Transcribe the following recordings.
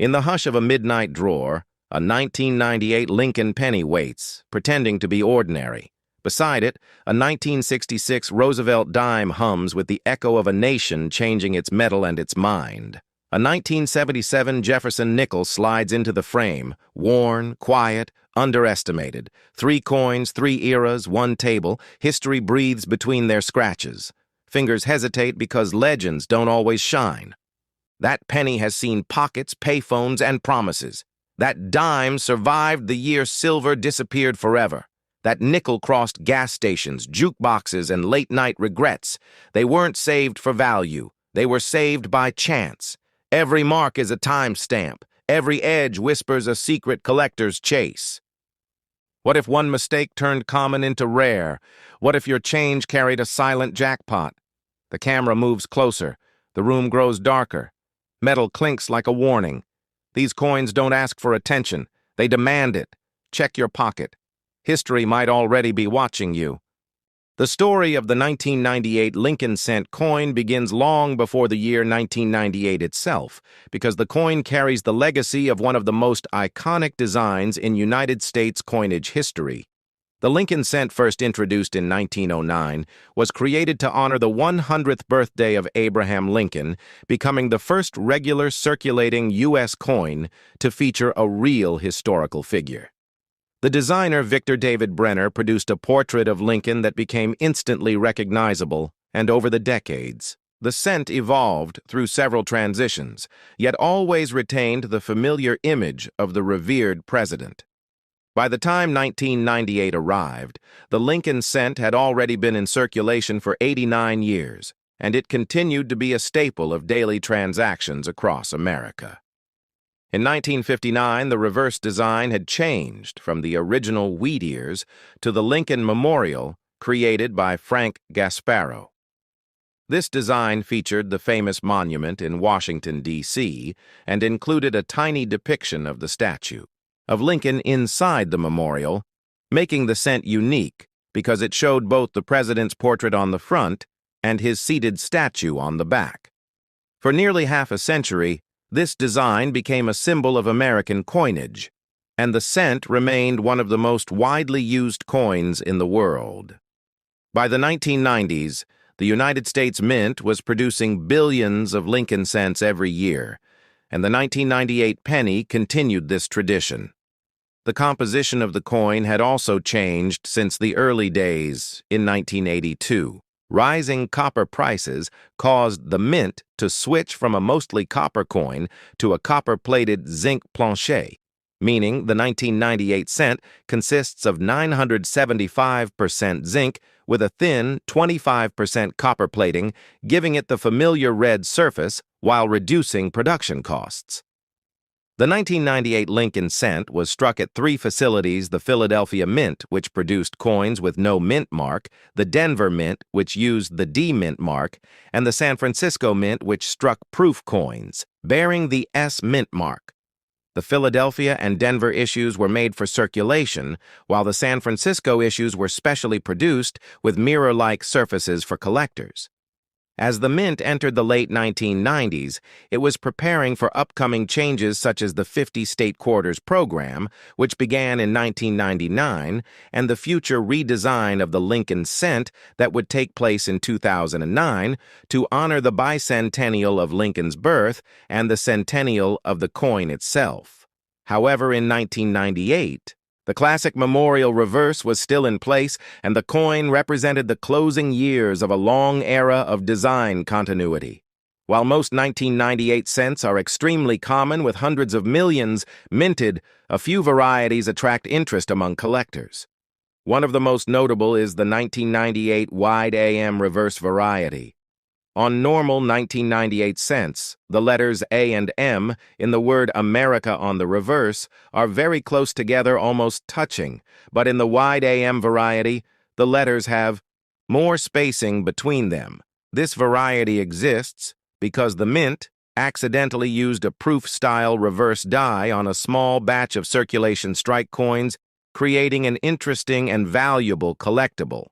In the hush of a midnight drawer, a 1998 Lincoln penny waits, pretending to be ordinary. Beside it, a 1966 Roosevelt dime hums with the echo of a nation changing its metal and its mind. A 1977 Jefferson nickel slides into the frame, worn, quiet, underestimated. 3 coins, 3 eras, 1 table. History breathes between their scratches. Fingers hesitate because legends don't always shine. That penny has seen pockets, payphones, and promises. That dime survived the year silver disappeared forever. That nickel crossed gas stations, jukeboxes, and late-night regrets. They weren't saved for value. They were saved by chance. Every mark is a timestamp. Every edge whispers a secret collector's chase. What if one mistake turned common into rare? What if your change carried a silent jackpot? The camera moves closer. The room grows darker. Metal clinks like a warning. These coins don't ask for attention. They demand it. Check your pocket. History might already be watching you. The story of the 1998 Lincoln cent coin begins long before the year 1998 itself, because the coin carries the legacy of one of the most iconic designs in United States coinage history. The Lincoln cent, first introduced in 1909, was created to honor the 100th birthday of Abraham Lincoln, becoming the first regular circulating U.S. coin to feature a real historical figure. The designer Victor David Brenner produced a portrait of Lincoln that became instantly recognizable, and over the decades, the cent evolved through several transitions, yet always retained the familiar image of the revered president. By the time 1998 arrived, the Lincoln cent had already been in circulation for 89 years, and it continued to be a staple of daily transactions across America. In 1959, the reverse design had changed from the original wheat ears to the Lincoln Memorial, created by Frank Gasparro. This design featured the famous monument in Washington, D.C., and included a tiny depiction of the statue of Lincoln inside the memorial, making the cent unique because it showed both the president's portrait on the front and his seated statue on the back. For nearly half a century, this design became a symbol of American coinage, and the cent remained one of the most widely used coins in the world. By the 1990s, the United States Mint was producing billions of Lincoln cents every year, and the 1998 penny continued this tradition. The composition of the coin had also changed since the early days in 1982. Rising copper prices caused the mint to switch from a mostly copper coin to a copper-plated zinc plancher, meaning the 1998 cent consists of 975% zinc with a thin 25% copper plating, giving it the familiar red surface while reducing production costs. The 1998 Lincoln cent was struck at 3 facilities: the Philadelphia Mint, which produced coins with no mint mark, the Denver Mint, which used the D mint mark, and the San Francisco Mint, which struck proof coins, bearing the S mint mark. The Philadelphia and Denver issues were made for circulation, while the San Francisco issues were specially produced with mirror-like surfaces for collectors. As the Mint entered the late 1990s, it was preparing for upcoming changes such as the 50 State Quarters program, which began in 1999, and the future redesign of the Lincoln cent that would take place in 2009 to honor the bicentennial of Lincoln's birth and the centennial of the coin itself. However, in 1998, the classic memorial reverse was still in place, and the coin represented the closing years of a long era of design continuity. While most 1998 cents are extremely common with hundreds of millions minted, a few varieties attract interest among collectors. One of the most notable is the 1998 wide AM reverse variety. On normal 1998 cents, the letters A and M in the word America on the reverse are very close together, almost touching, but in the wide AM variety, the letters have more spacing between them. This variety exists because the Mint accidentally used a proof-style reverse die on a small batch of circulation strike coins, creating an interesting and valuable collectible.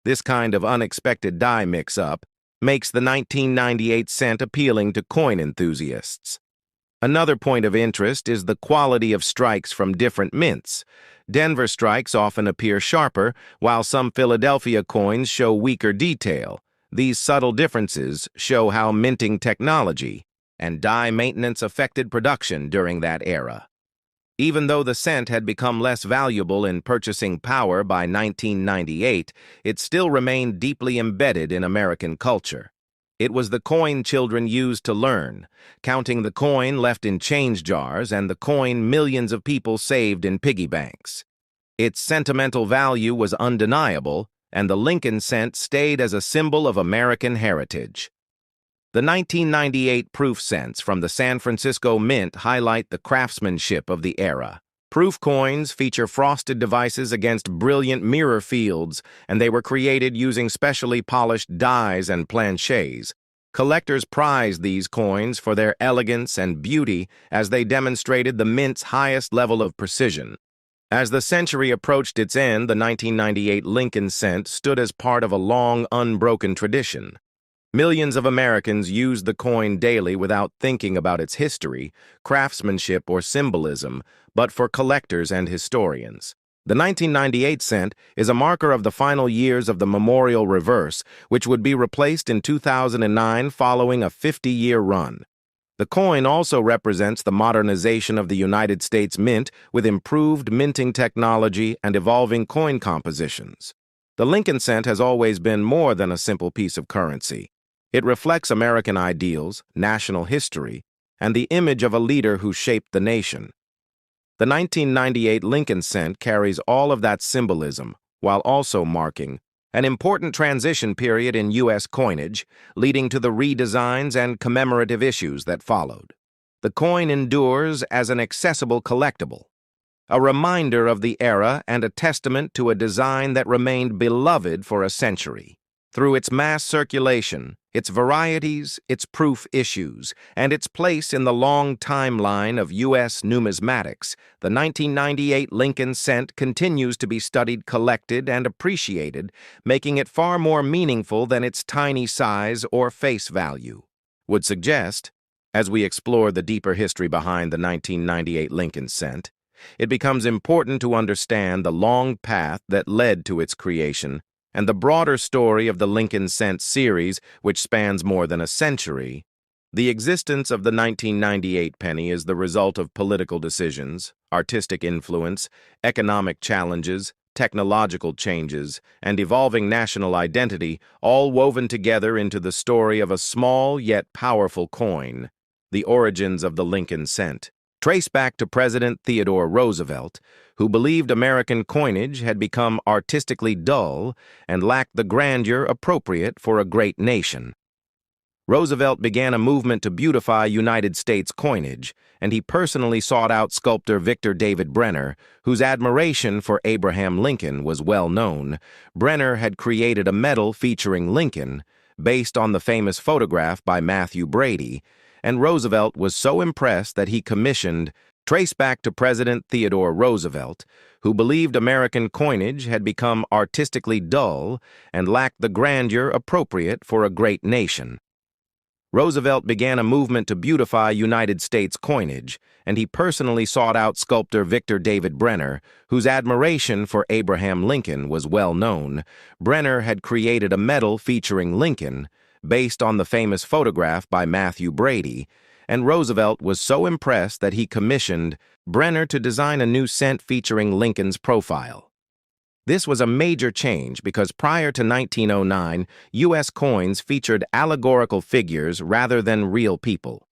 This kind of unexpected die mix-up makes the 1998 cent appealing to coin enthusiasts. Another point of interest is the quality of strikes from different mints. Denver strikes often appear sharper, while some Philadelphia coins show weaker detail. These subtle differences show how minting technology and die maintenance affected production during that era. Even though the cent had become less valuable in purchasing power by 1998, it still remained deeply embedded in American culture. It was the coin children used to learn, counting the coin left in change jars and the coin millions of people saved in piggy banks. Its sentimental value was undeniable, and the Lincoln cent stayed as a symbol of American heritage. The 1998 proof cents from the San Francisco Mint highlight the craftsmanship of the era. Proof coins feature frosted devices against brilliant mirror fields, and they were created using specially polished dies and planchets. Collectors prized these coins for their elegance and beauty as they demonstrated the mint's highest level of precision. As the century approached its end, the 1998 Lincoln cent stood as part of a long, unbroken tradition. Millions of Americans used the coin daily without thinking about its history, craftsmanship, or symbolism, but for collectors and historians. The 1998 cent is a marker of the final years of the memorial reverse, which would be replaced in 2009 following a 50-year run. The coin also represents the modernization of the United States Mint with improved minting technology and evolving coin compositions. The Lincoln cent has always been more than a simple piece of currency. It reflects American ideals, national history, and the image of a leader who shaped the nation. The 1998 Lincoln cent carries all of that symbolism while also marking an important transition period in U.S. coinage, leading to the redesigns and commemorative issues that followed. The coin endures as an accessible collectible, a reminder of the era and a testament to a design that remained beloved for a century. Through its mass circulation, its varieties, its proof issues, and its place in the long timeline of U.S. numismatics, the 1998 Lincoln cent continues to be studied, collected, and appreciated, making it far more meaningful than its tiny size or face value. Would suggest, as we explore the deeper history behind the 1998 Lincoln cent, it becomes important to understand the long path that led to its creation and the broader story of the Lincoln cent series, which spans more than a century. The existence of the 1998 penny is the result of political decisions, artistic influence, economic challenges, technological changes, and evolving national identity, all woven together into the story of a small yet powerful coin. The origins of the Lincoln cent trace back to President Theodore Roosevelt, who believed American coinage had become artistically dull and lacked the grandeur appropriate for a great nation. Roosevelt began a movement to beautify United States coinage, and he personally sought out sculptor Victor David Brenner, whose admiration for Abraham Lincoln was well known. Brenner had created a medal featuring Lincoln, based on the famous photograph by Matthew Brady, and Roosevelt was so impressed that he commissioned trace back to President Theodore Roosevelt, who believed American coinage had become artistically dull and lacked the grandeur appropriate for a great nation. Roosevelt began a movement to beautify United States coinage, and he personally sought out sculptor Victor David Brenner, whose admiration for Abraham Lincoln was well known. Brenner had created a medal featuring Lincoln, based on the famous photograph by Matthew Brady, and Roosevelt was so impressed that he commissioned Brenner to design a new cent featuring Lincoln's profile. This was a major change because prior to 1909, U.S. coins featured allegorical figures rather than real people.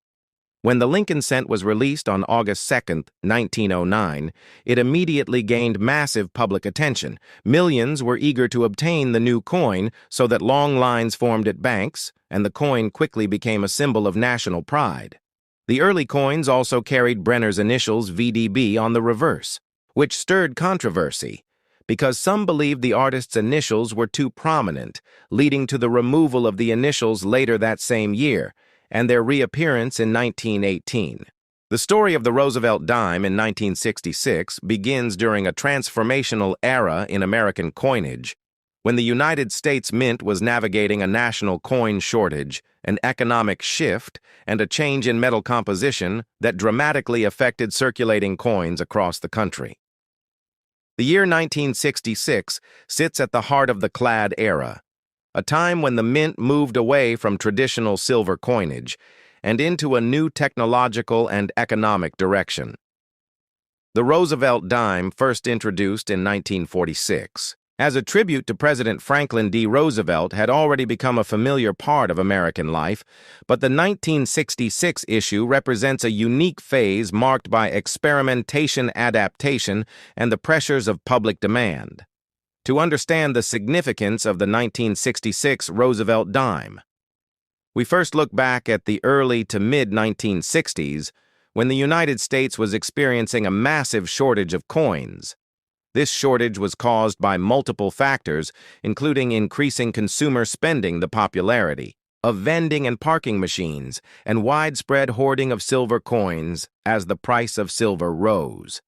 When the Lincoln cent was released on August 2, 1909, it immediately gained massive public attention. Millions were eager to obtain the new coin so that long lines formed at banks, and the coin quickly became a symbol of national pride. The early coins also carried Brenner's initials VDB on the reverse, which stirred controversy, because some believed the artist's initials were too prominent, leading to the removal of the initials later that same year, and their reappearance in 1918. The story of the Roosevelt dime in 1966 begins during a transformational era in American coinage. When the United States Mint was navigating a national coin shortage, an economic shift, and a change in metal composition that dramatically affected circulating coins across the country. The year 1966 sits at the heart of the clad era, a time when the mint moved away from traditional silver coinage and into a new technological and economic direction. The Roosevelt dime, first introduced in 1946, as a tribute to President Franklin D. Roosevelt, had already become a familiar part of American life, but the 1966 issue represents a unique phase marked by experimentation, adaptation, and the pressures of public demand. To understand the significance of the 1966 Roosevelt dime, we first look back at the early to mid-1960s, when the United States was experiencing a massive shortage of coins. This shortage was caused by multiple factors, including increasing consumer spending, the popularity of vending and parking machines, and widespread hoarding of silver coins as the price of silver rose.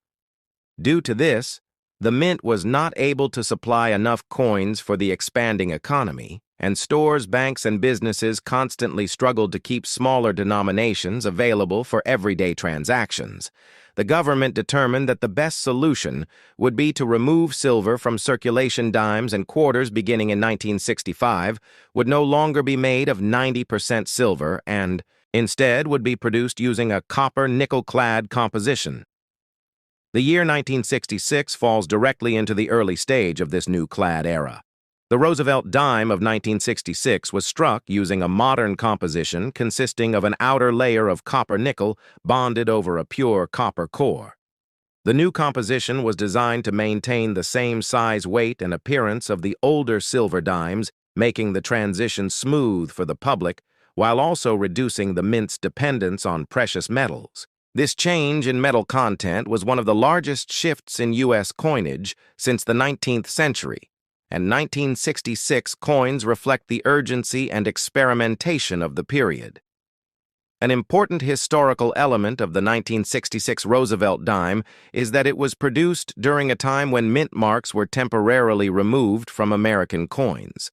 Due to this, the mint was not able to supply enough coins for the expanding economy, and stores, banks, and businesses constantly struggled to keep smaller denominations available for everyday transactions. The government determined that the best solution would be to remove silver from circulation. Dimes and quarters beginning in 1965 would no longer be made of 90% silver and, instead, would be produced using a copper-nickel-clad composition. The year 1966 falls directly into the early stage of this new clad era. The Roosevelt dime of 1966 was struck using a modern composition consisting of an outer layer of copper-nickel bonded over a pure copper core. The new composition was designed to maintain the same size, weight, and appearance of the older silver dimes, making the transition smooth for the public while also reducing the mint's dependence on precious metals. This change in metal content was one of the largest shifts in U.S. coinage since the 19th century. And 1966 coins reflect the urgency and experimentation of the period. An important historical element of the 1966 Roosevelt dime is that it was produced during a time when mint marks were temporarily removed from American coins.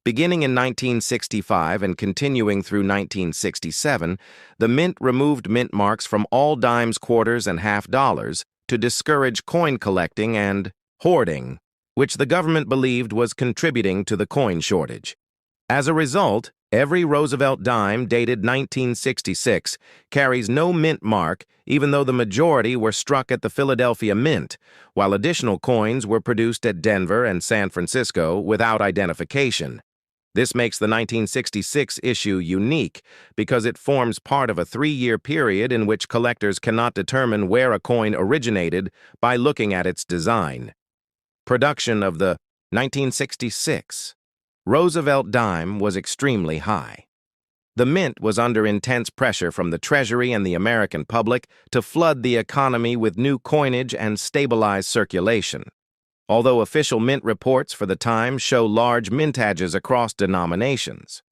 Beginning in 1965 and continuing through 1967, the mint removed mint marks from all dimes, quarters, and half dollars to discourage coin collecting and hoarding, which the government believed was contributing to the coin shortage. As a result, every Roosevelt dime dated 1966 carries no mint mark, even though the majority were struck at the Philadelphia Mint, while additional coins were produced at Denver and San Francisco without identification. This makes the 1966 issue unique because it forms part of a 3-year period in which collectors cannot determine where a coin originated by looking at its design. Production of the 1966 Roosevelt dime was extremely high. The mint was under intense pressure from the Treasury and the American public to flood the economy with new coinage and stabilize circulation. Although official mint reports for the time show large mintages across denominations,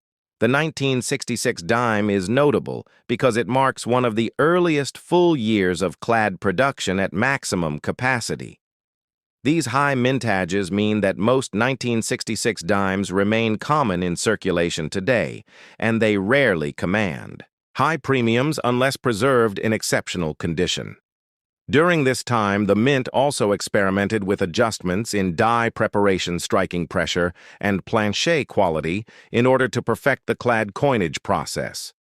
the 1966 dime is notable because it marks one of the earliest full years of clad production at maximum capacity. These high mintages mean that most 1966 dimes remain common in circulation today, and they rarely command high premiums unless preserved in exceptional condition. During this time, the mint also experimented with adjustments in die preparation, striking pressure, and planchet quality in order to perfect the clad coinage process.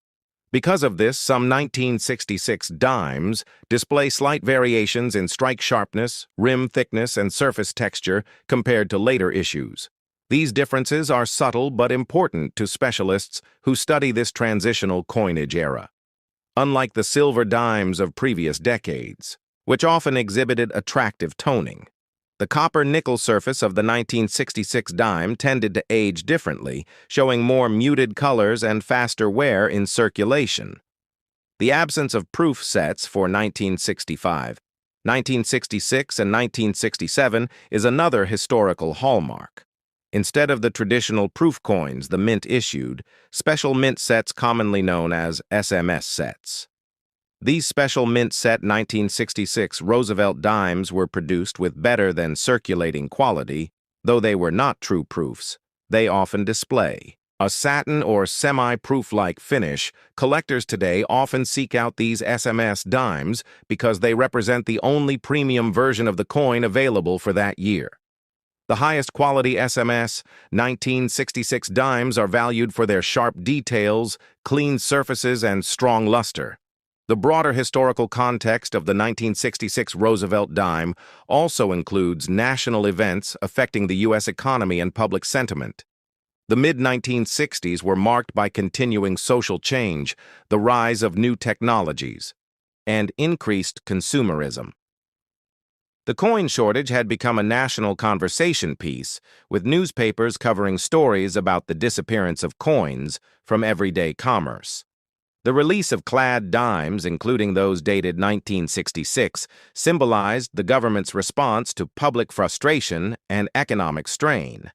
Because of this, some 1966 dimes display slight variations in strike sharpness, rim thickness, and surface texture compared to later issues. These differences are subtle but important to specialists who study this transitional coinage era. Unlike the silver dimes of previous decades, which often exhibited attractive toning, the copper-nickel surface of the 1966 dime tended to age differently, showing more muted colors and faster wear in circulation. The absence of proof sets for 1965, 1966, and 1967 is another historical hallmark. Instead of the traditional proof coins the mint issued, special mint sets commonly known as SMS sets. These special mint set 1966 Roosevelt dimes were produced with better than circulating quality, Though they were not true proofs, they often display a satin or semi-proof-like finish. Collectors today often seek out these SMS dimes because they represent the only premium version of the coin available for that year. The highest quality SMS 1966 dimes are valued for their sharp details, clean surfaces, and strong luster. The broader historical context of the 1966 Roosevelt dime also includes national events affecting the U.S. economy and public sentiment. The mid-1960s were marked by continuing social change, the rise of new technologies, and increased consumerism. The coin shortage had become a national conversation piece, with newspapers covering stories about the disappearance of coins from everyday commerce. The release of clad dimes, including those dated 1966, symbolized the government's response to public frustration and economic strain.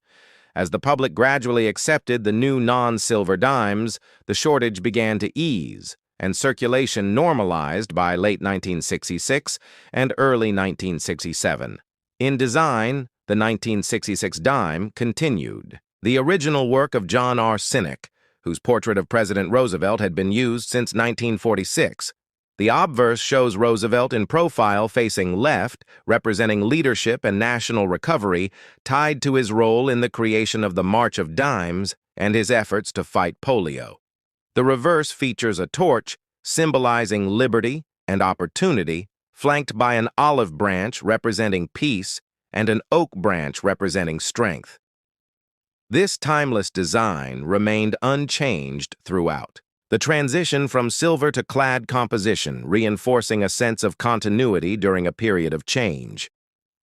As the public gradually accepted the new non-silver dimes, the shortage began to ease, and circulation normalized by late 1966 and early 1967. In design, the 1966 dime continued. The original work of John R. Sinek, whose portrait of President Roosevelt had been used since 1946. The obverse shows Roosevelt in profile facing left, representing leadership and national recovery, tied to his role in the creation of the March of Dimes and his efforts to fight polio. The reverse features a torch, symbolizing liberty and opportunity, flanked by an olive branch representing peace and an oak branch representing strength. This timeless design remained unchanged throughout. The transition from silver to clad composition, reinforcing a sense of continuity during a period of change.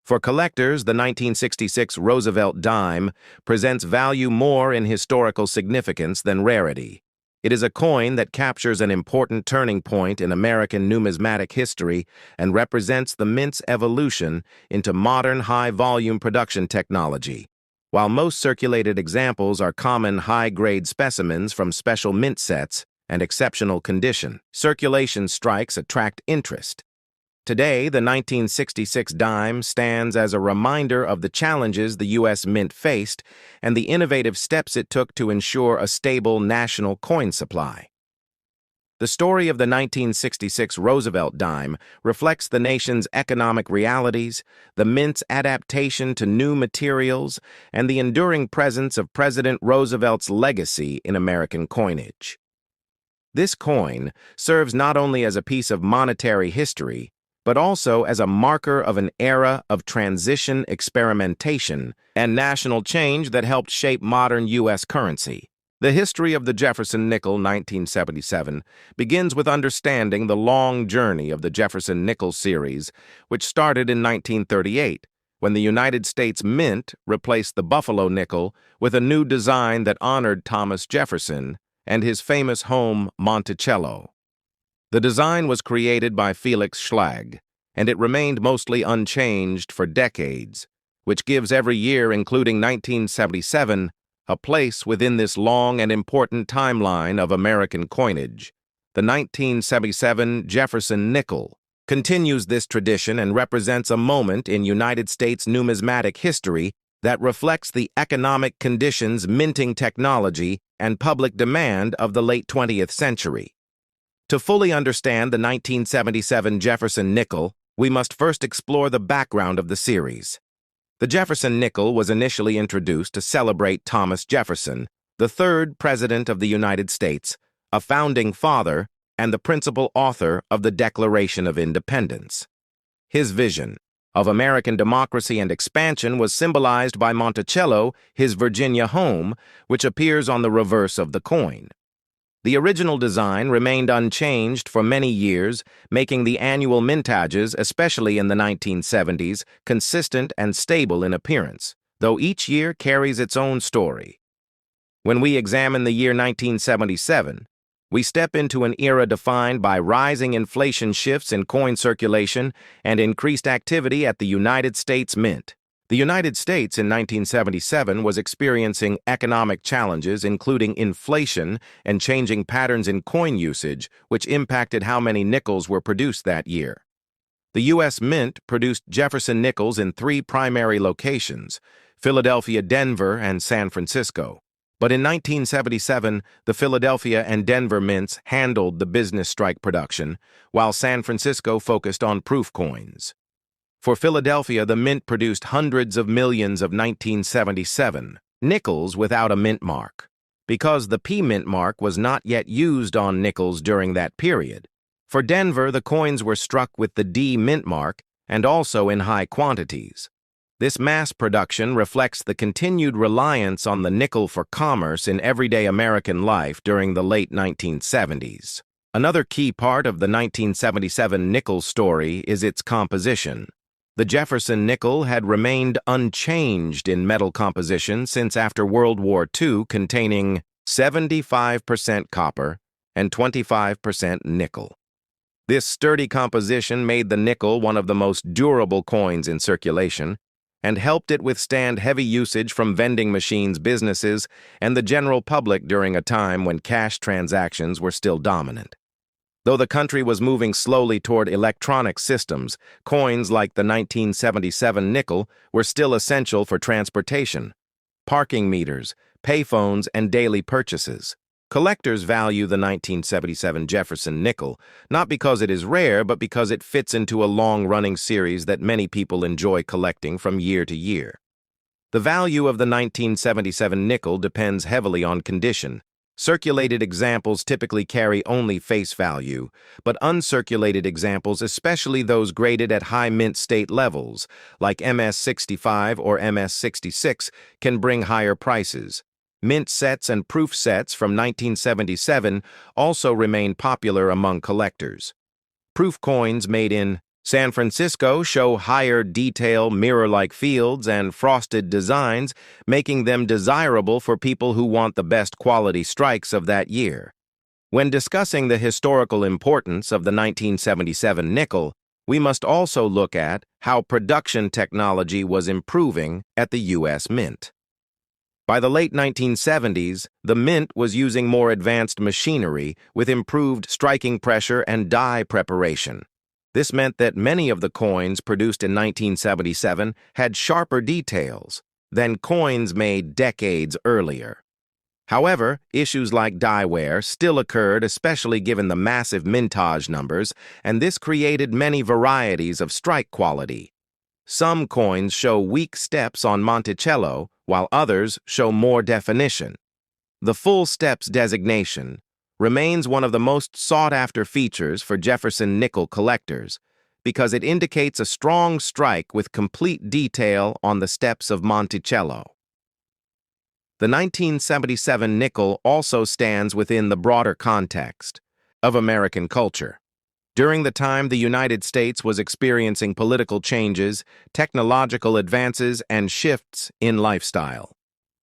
For collectors, the 1966 Roosevelt dime presents value more in historical significance than rarity. It is a coin that captures an important turning point in American numismatic history and represents the mint's evolution into modern high-volume production technology. While most circulated examples are common high-grade specimens from special mint sets and exceptional condition, circulation strikes attract interest. Today, the 1966 dime stands as a reminder of the challenges the U.S. Mint faced and the innovative steps it took to ensure a stable national coin supply. The story of the 1966 Roosevelt dime reflects the nation's economic realities, the mint's adaptation to new materials, and the enduring presence of President Roosevelt's legacy in American coinage. This coin serves not only as a piece of monetary history, but also as a marker of an era of transition, experimentation, and national change that helped shape modern U.S. currency. The history of the Jefferson nickel 1977 begins with understanding the long journey of the Jefferson nickel series, which started in 1938, when the United States Mint replaced the Buffalo nickel with a new design that honored Thomas Jefferson and his famous home, Monticello. The design was created by Felix Schlag, and it remained mostly unchanged for decades, which gives every year, including 1977, a place within this long and important timeline of American coinage. The 1977 Jefferson nickel continues this tradition and represents a moment in United States numismatic history that reflects the economic conditions, minting technology, and public demand of the late 20th century. To fully understand the 1977 Jefferson nickel, we must first explore the background of the series. The Jefferson nickel was initially introduced to celebrate Thomas Jefferson, the third President of the United States, a founding father, and the principal author of the Declaration of Independence. His vision of American democracy and expansion was symbolized by Monticello, his Virginia home, which appears on the reverse of the coin. The original design remained unchanged for many years, making the annual mintages, especially in the 1970s, consistent and stable in appearance, though each year carries its own story. When we examine the year 1977, we step into an era defined by rising inflation shifts in coin circulation and increased activity at the United States Mint. The United States in 1977 was experiencing economic challenges, including inflation and changing patterns in coin usage, which impacted how many nickels were produced that year. The U.S. Mint produced Jefferson nickels in three primary locations: Philadelphia, Denver, and San Francisco. But in 1977, the Philadelphia and Denver mints handled the business strike production, while San Francisco focused on proof coins. For Philadelphia, the mint produced hundreds of millions of 1977 nickels without a mint mark, because the P-mint mark was not yet used on nickels during that period. For Denver, the coins were struck with the D mint mark and also in high quantities. This mass production reflects the continued reliance on the nickel for commerce in everyday American life during the late 1970s. Another key part of the 1977 nickel story is its composition. The Jefferson nickel had remained unchanged in metal composition since after World War II, containing 75% copper and 25% nickel. This sturdy composition made the nickel one of the most durable coins in circulation and helped it withstand heavy usage from vending machines, businesses, and the general public during a time when cash transactions were still dominant. Though the country was moving slowly toward electronic systems, coins like the 1977 nickel were still essential for transportation, parking meters, payphones, and daily purchases. Collectors value the 1977 Jefferson nickel, not because it is rare, but because it fits into a long-running series that many people enjoy collecting from year to year. The value of the 1977 nickel depends heavily on condition. Circulated examples typically carry only face value, but uncirculated examples, especially those graded at high mint state levels, like MS-65 or MS-66, can bring higher prices. Mint sets and proof sets from 1977 also remain popular among collectors. Proof coins made in San Francisco show higher detail, mirror-like fields, and frosted designs, making them desirable for people who want the best quality strikes of that year. When discussing the historical importance of the 1977 nickel, we must also look at how production technology was improving at the U.S. Mint. By the late 1970s, the Mint was using more advanced machinery with improved striking pressure and die preparation. This meant that many of the coins produced in 1977 had sharper details than coins made decades earlier. However, issues like die wear still occurred, especially given the massive mintage numbers, and this created many varieties of strike quality. Some coins show weak steps on Monticello, while others show more definition. The full steps designation remains one of the most sought-after features for Jefferson nickel collectors because it indicates a strong strike with complete detail on the steps of Monticello. The 1977 nickel also stands within the broader context of American culture. During the time the United States was experiencing political changes, technological advances, and shifts in lifestyle,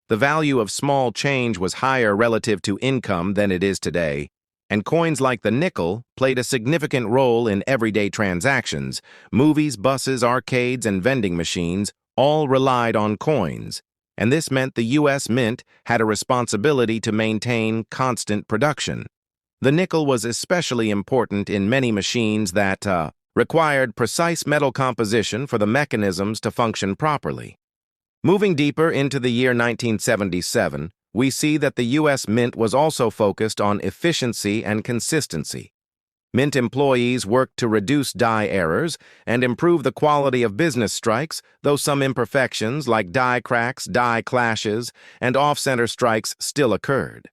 the value of small change was higher relative to income than it is today, and coins like the nickel played a significant role in everyday transactions. Movies, buses, arcades, and vending machines all relied on coins, and this meant the U.S. Mint had a responsibility to maintain constant production. The nickel was especially important in many machines that required precise metal composition for the mechanisms to function properly. Moving deeper into the year 1977, we see that the U.S. Mint was also focused on efficiency and consistency. Mint employees worked to reduce die errors and improve the quality of business strikes, though some imperfections like die cracks, die clashes, and off-center strikes still occurred.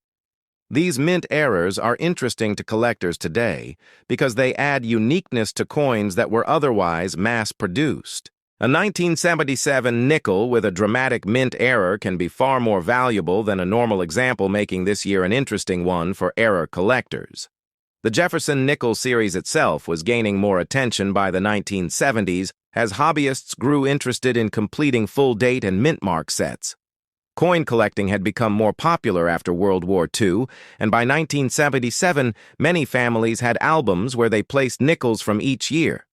These mint errors are interesting to collectors today because they add uniqueness to coins that were otherwise mass-produced. A 1977 nickel with a dramatic mint error can be far more valuable than a normal example, making this year an interesting one for error collectors. The Jefferson nickel series itself was gaining more attention by the 1970s as hobbyists grew interested in completing full date and mint mark sets. Coin collecting had become more popular after World War II, and by 1977, many families had albums where they placed nickels from each year.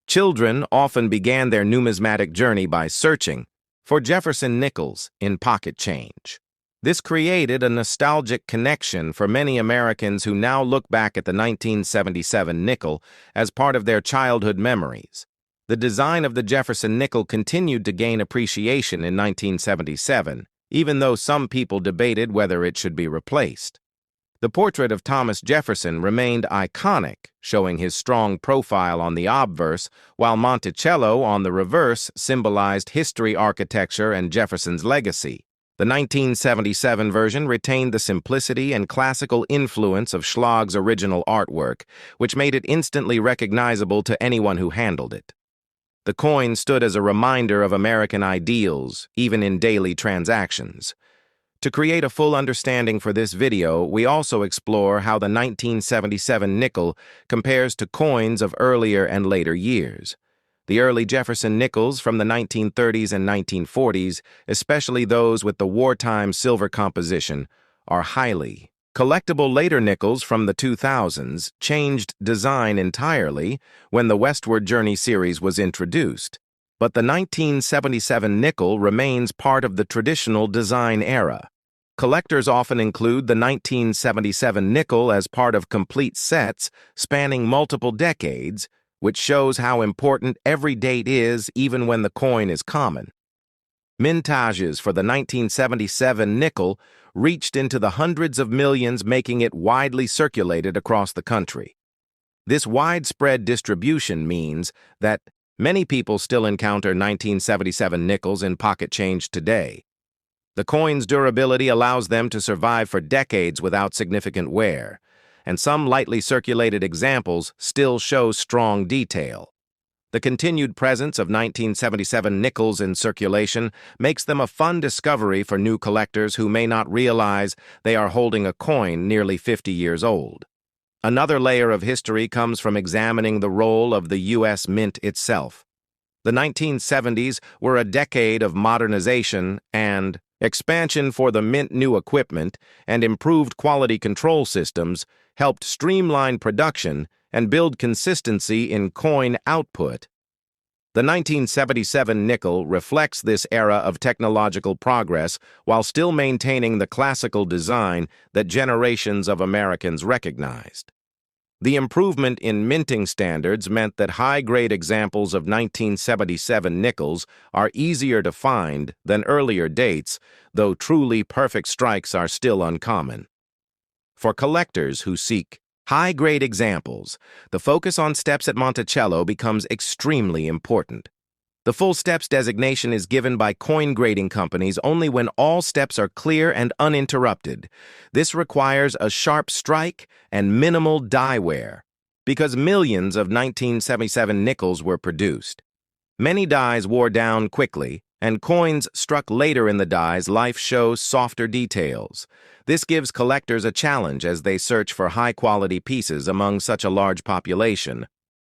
Children often began their numismatic journey by searching for Jefferson nickels in pocket change. This created a nostalgic connection for many Americans who now look back at the 1977 nickel as part of their childhood memories. The design of the Jefferson nickel continued to gain appreciation in 1977, even though some people debated whether it should be replaced. The portrait of Thomas Jefferson remained iconic, showing his strong profile on the obverse, while Monticello on the reverse symbolized history, architecture, and Jefferson's legacy. The 1977 version retained the simplicity and classical influence of Schlag's original artwork, which made it instantly recognizable to anyone who handled it. The coin stood as a reminder of American ideals, even in daily transactions. To create a full understanding for this video, we also explore how the 1977 nickel compares to coins of earlier and later years. The early Jefferson nickels from the 1930s and 1940s, especially those with the wartime silver composition, are highly collectible. Later nickels from the 2000s changed design entirely when the Westward Journey series was introduced, but the 1977 nickel remains part of the traditional design era. Collectors often include the 1977 nickel as part of complete sets spanning multiple decades, which shows how important every date is even when the coin is common. Mintages for the 1977 nickel reached into the hundreds of millions, making it widely circulated across the country. This widespread distribution means that many people still encounter 1977 nickels in pocket change today. The coin's durability allows them to survive for decades without significant wear, and some lightly circulated examples still show strong detail. The continued presence of 1977 nickels in circulation makes them a fun discovery for new collectors who may not realize they are holding a coin nearly 50 years old. Another layer of history comes from examining the role of the U.S. Mint itself. The 1970s were a decade of modernization and expansion for the Mint. New equipment and improved quality control systems helped streamline production and build consistency in coin output. The 1977 nickel reflects this era of technological progress while still maintaining the classical design that generations of Americans recognized. The improvement in minting standards meant that high-grade examples of 1977 nickels are easier to find than earlier dates, though truly perfect strikes are still uncommon. For collectors who seek high-grade examples, the focus on steps at Monticello becomes extremely important. The full steps designation is given by coin grading companies only when all steps are clear and uninterrupted. This requires a sharp strike and minimal die wear, because millions of 1977 nickels were produced. Many dies wore down quickly, and coins struck later in the die's life show softer details. This gives collectors a challenge as they search for high-quality pieces among such a large population.